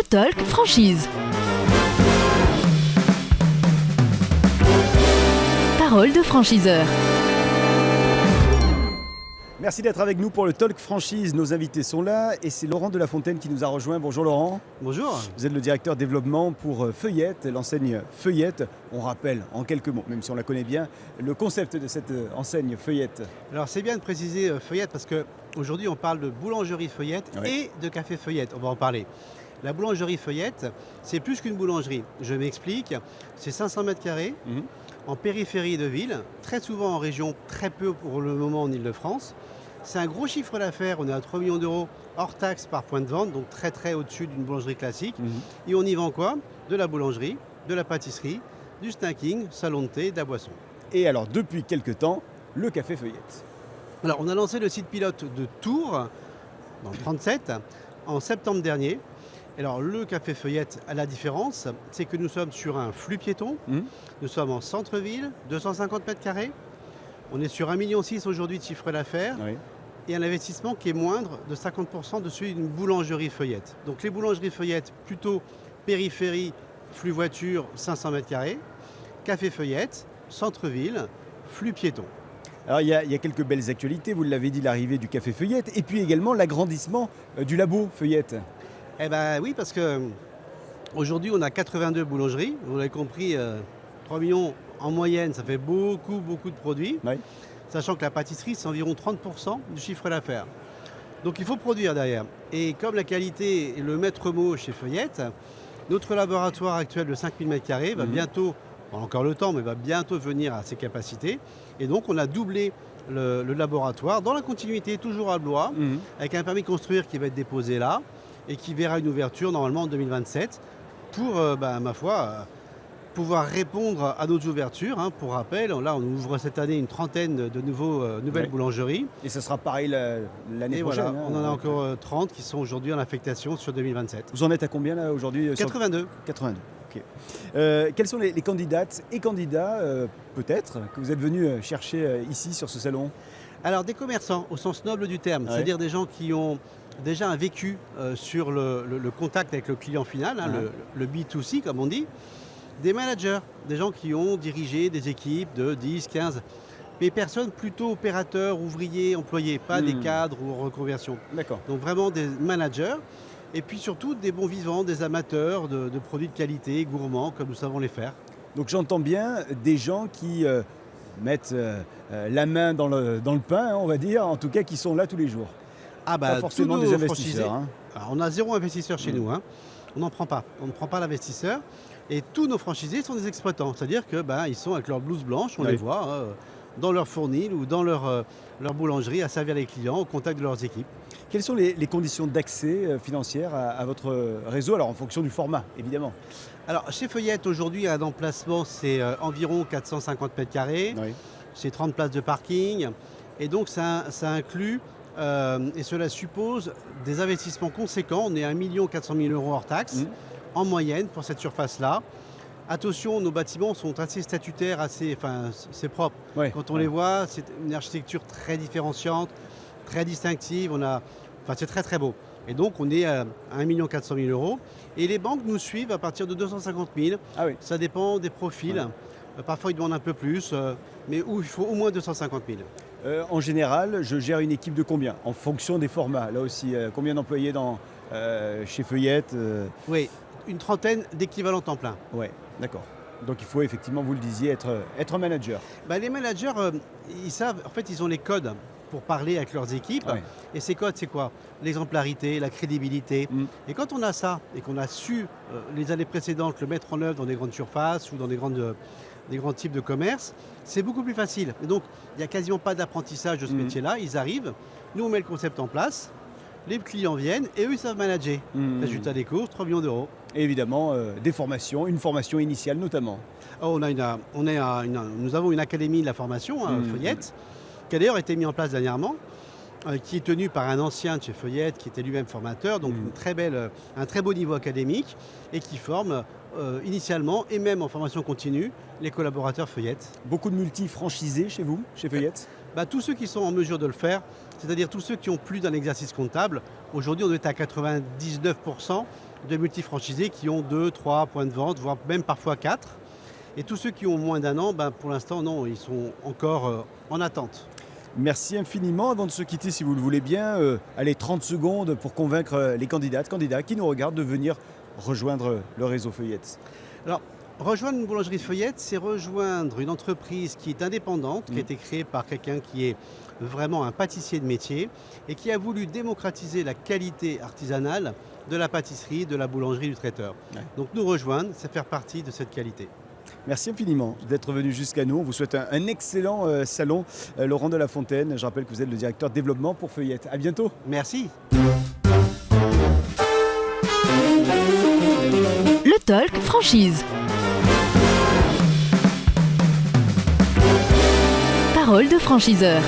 Talk Franchise. Parole de franchiseur. Merci d'être avec nous pour le Talk Franchise. Nos invités sont là et c'est Laurent Delafontaine qui nous a rejoint. Bonjour Laurent. Bonjour. Vous êtes le directeur développement pour Feuillette, l'enseigne Feuillette. On rappelle en quelques mots, même si on la connaît bien, le concept de cette enseigne Feuillette. Alors c'est bien de préciser Feuillette parce qu'aujourd'hui on parle de boulangerie Feuillette et de café Feuillette. On va en parler. La boulangerie Feuillette, c'est plus qu'une boulangerie. Je m'explique. C'est 500 mètres carrés en périphérie de ville, très souvent en région, très peu pour le moment en Ile-de-France. C'est un gros chiffre d'affaires, on est à 3 millions d'euros hors taxe par point de vente, donc très au-dessus d'une boulangerie classique. Et on y vend quoi? De la boulangerie, de la pâtisserie, du snacking, salon de thé, de la boisson. Et alors depuis quelques temps, le café Feuillette. Alors on a lancé le site pilote de Tours, dans le 37, en septembre dernier. Alors le café Feuillette, à la différence, c'est que nous sommes sur un flux piéton, nous sommes en centre-ville, 250 mètres carrés, on est sur 1,6 million aujourd'hui de chiffre d'affaires et un investissement qui est moindre de 50% de celui d'une boulangerie Feuillette. Donc les boulangeries Feuillette, plutôt périphérie, flux voiture, 500 mètres carrés, café Feuillette, centre-ville, flux piéton. Alors il y a quelques belles actualités, vous l'avez dit, l'arrivée du café Feuillette et puis également l'agrandissement du labo Feuillette. Eh bien oui, parce qu'aujourd'hui on a 82 boulangeries, vous l'avez compris, 3 millions en moyenne, ça fait beaucoup de produits, sachant que la pâtisserie c'est environ 30% du chiffre d'affaires. Donc il faut produire derrière. Et comme la qualité est le maître mot chez Feuillette, notre laboratoire actuel de 5000 m² va bientôt, pas encore le temps, mais va bientôt venir à ses capacités. Et donc on a doublé le laboratoire dans la continuité, toujours à Blois, avec un permis de construire qui va être déposé là et qui verra une ouverture normalement en 2027 pour, ma foi, pouvoir répondre à nos ouvertures. Pour rappel, là on ouvre cette année une trentaine de nouvelles boulangeries. Et ce sera pareil l'année prochaine. Voilà, on en a encore 30 qui sont aujourd'hui en affectation sur 2027. Vous en êtes à combien là aujourd'hui? 82. 82, ok. Quels sont les candidates et candidats, peut-être, que vous êtes venus chercher ici sur ce salon? Alors des commerçants au sens noble du terme, c'est-à-dire des gens qui ont déjà un vécu sur le contact avec le client final, le B2C comme on dit. Des managers, des gens qui ont dirigé des équipes de 10, 15, mais personnes plutôt opérateurs, ouvriers, employés, pas des cadres ou en reconversion. D'accord. Donc vraiment des managers et puis surtout des bons vivants, des amateurs de produits de qualité, gourmands comme nous savons les faire. Donc j'entends bien des gens qui mettent la main dans le pain, on va dire, en tout cas qui sont là tous les jours. Pas forcément des investisseurs. Alors, on a 0 investisseur chez nous. On n'en prend pas. On ne prend pas l'investisseur. Et tous nos franchisés sont des exploitants. C'est-à-dire que ils sont avec leur blouse blanche, on les voit dans leur fournil ou dans leur boulangerie à servir les clients au contact de leurs équipes. Quelles sont les conditions d'accès financières à votre réseau? Alors en fonction du format, évidemment. Alors chez Feuillette, aujourd'hui, un emplacement, c'est environ 450 m². C'est 30 places de parking. Et donc ça inclut, et cela suppose des investissements conséquents. On est à 1 400 000 € hors taxe. En moyenne pour cette surface-là. Attention, nos bâtiments sont assez statutaires, c'est propre. Quand on les voit, c'est une architecture très différenciante, très distinctive. C'est très beau. Et donc on est à 1 400 000 €. Et les banques nous suivent à partir de 250 000. Ça dépend des profils. Parfois ils demandent un peu plus, mais où il faut au moins 250 000. En général, je gère une équipe de combien? En fonction des formats. Là aussi, combien d'employés chez Feuillette? Oui. Une trentaine d'équivalents temps plein. Oui, d'accord. Donc il faut effectivement, vous le disiez, être manager. Les managers, ils savent, en fait, ils ont les codes pour parler avec leurs équipes. Et ces codes, c'est quoi? L'exemplarité, la crédibilité. Et quand on a ça, et qu'on a su les années précédentes le mettre en œuvre dans des grandes surfaces ou dans des grands types de commerce, c'est beaucoup plus facile. Et donc, il n'y a quasiment pas d'apprentissage de ce métier-là. Ils arrivent, nous on met le concept en place, les clients viennent et eux ils savent manager. Résultat des courses, 3 millions d'euros. Et évidemment, des formations, une formation initiale notamment. Nous avons une académie de la formation, Feuillette, qui a d'ailleurs été mise en place dernièrement, qui est tenue par un ancien de chez Feuillette, qui était lui-même formateur, donc un très beau niveau académique, et qui forme initialement et même en formation continue les collaborateurs Feuillette. Beaucoup de multi-franchisés chez vous, chez Feuillette? Tous ceux qui sont en mesure de le faire, c'est-à-dire tous ceux qui ont plus d'un exercice comptable. Aujourd'hui, on est à 99% de multifranchisés qui ont 2, 3 points de vente, voire même parfois 4. Et tous ceux qui ont moins d'1 an, pour l'instant, non, ils sont encore en attente. Merci infiniment. Avant de se quitter, si vous le voulez bien, allez, 30 secondes pour convaincre les candidats qui nous regardent de venir rejoindre le réseau Feuillette. Alors, rejoindre une boulangerie Feuillette, c'est rejoindre une entreprise qui est indépendante, qui a été créée par quelqu'un qui est vraiment un pâtissier de métier et qui a voulu démocratiser la qualité artisanale de la pâtisserie, de la boulangerie, du traiteur. Ouais. Donc nous rejoindre, c'est faire partie de cette qualité. Merci infiniment d'être venu jusqu'à nous. On vous souhaite un excellent salon. Laurent de la Fontaine, je rappelle que vous êtes le directeur développement pour Feuillette. À bientôt. Merci. Le Talk Franchise. Parole de franchiseur.